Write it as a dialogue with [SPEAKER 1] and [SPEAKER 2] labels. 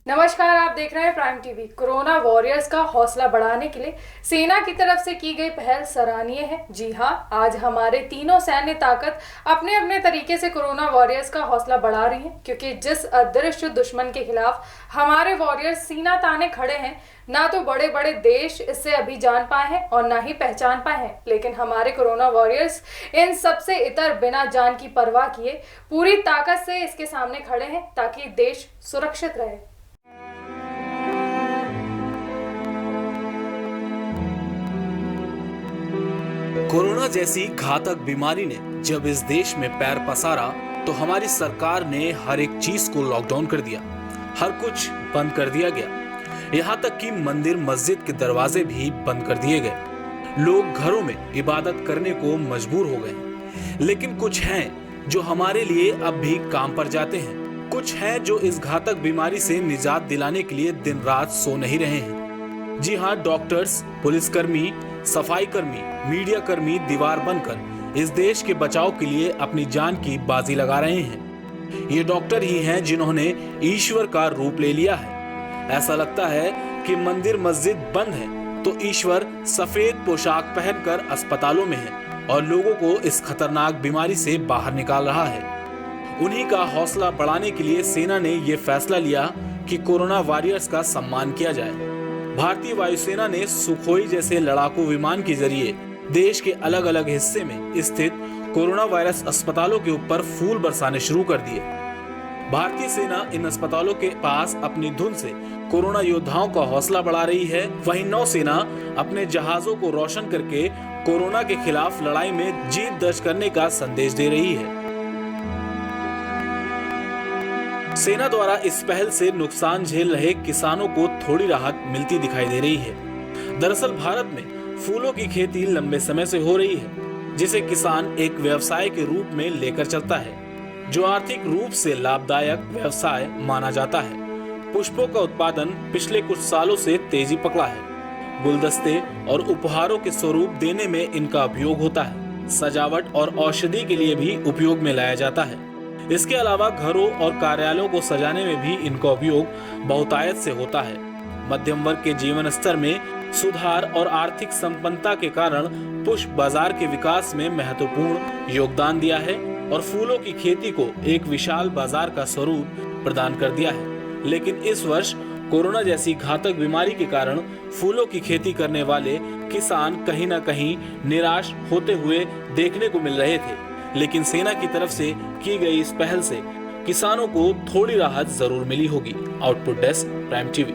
[SPEAKER 1] नमस्कार, आप देख रहे हैं प्राइम टीवी। कोरोना वॉरियर्स का हौसला बढ़ाने के लिए सेना की तरफ से की गई पहल सराहनीय है। जी हां, आज हमारे तीनों सैन्य ताकत अपने अपने तरीके से कोरोना वॉरियर्स का हौसला बढ़ा रही हैं, क्योंकि जिस अदृश्य दुश्मन के खिलाफ हमारे वॉरियर्स सीना ताने खड़े हैं, ना तो बड़े बड़े देश इससे अभी जान पाए हैं और ना ही पहचान पाए हैं, लेकिन हमारे कोरोना वॉरियर्स इन सबसे इतर बिना जान की परवाह किए पूरी ताकत से इसके सामने खड़े हैं ताकि देश सुरक्षित रहे।
[SPEAKER 2] कोरोना जैसी घातक बीमारी ने जब इस देश में पैर पसारा तो हमारी सरकार ने हर एक चीज को लॉकडाउन कर दिया। हर कुछ बंद कर दिया गया। यहाँ तक कि मंदिर मस्जिद के दरवाजे भी बंद कर दिए गए। लोग घरों में इबादत करने को मजबूर हो गए। लेकिन कुछ हैं जो हमारे लिए अब भी काम पर जाते हैं। कुछ हैं जो इस घातक बीमारी से निजात दिलाने के लिए दिन रात सो नहीं रहे हैं। जी हाँ, डॉक्टर्स, पुलिसकर्मी, सफाई कर्मी, मीडिया कर्मी दीवार बनकर इस देश के बचाव के लिए अपनी जान की बाजी लगा रहे हैं। ये डॉक्टर ही हैं जिन्होंने ईश्वर का रूप ले लिया है। ऐसा लगता है कि मंदिर मस्जिद बंद है तो ईश्वर सफेद पोशाक पहनकर अस्पतालों में है और लोगों को इस खतरनाक बीमारी से बाहर निकाल रहा है। उन्हीं का हौसला बढ़ाने के लिए सेना ने यह फैसला लिया कि कोरोना वॉरियर्स का सम्मान किया जाए। भारतीय वायुसेना ने सुखोई जैसे लड़ाकू विमान के जरिए देश के अलग अलग हिस्से में स्थित कोरोना वायरस अस्पतालों के ऊपर फूल बरसाने शुरू कर दिए। भारतीय सेना इन अस्पतालों के पास अपनी धुन से कोरोना योद्धाओं का हौसला बढ़ा रही है। वहीं नौसेना अपने जहाजों को रोशन करके कोरोना के खिलाफ लड़ाई में जीत दर्ज करने का संदेश दे रही है। सेना द्वारा इस पहल से नुकसान झेल रहे किसानों को थोड़ी राहत मिलती दिखाई दे रही है। दरअसल भारत में फूलों की खेती लंबे समय से हो रही है, जिसे किसान एक व्यवसाय के रूप में लेकर चलता है, जो आर्थिक रूप से लाभदायक व्यवसाय माना जाता है। पुष्पों का उत्पादन पिछले कुछ सालों से तेजी पकड़ा है। गुलदस्ते और उपहारों के स्वरूप देने में इनका उपयोग होता है। सजावट और औषधि के लिए भी उपयोग में लाया जाता है। इसके अलावा घरों और कार्यालयों को सजाने में भी इनका उपयोग बहुतायत से होता है। मध्यम वर्ग के जीवन स्तर में सुधार और आर्थिक संपन्नता के कारण पुष्प बाजार के विकास में महत्वपूर्ण योगदान दिया है और फूलों की खेती को एक विशाल बाजार का स्वरूप प्रदान कर दिया है। लेकिन इस वर्ष कोरोना जैसी घातक बीमारी के कारण फूलों की खेती करने वाले किसान कहीं न कहीं निराश होते हुए देखने को मिल रहे थे। लेकिन सेना की तरफ से की गई इस पहल से किसानों को थोड़ी राहत जरूर मिली होगी। Output desk, prime TV.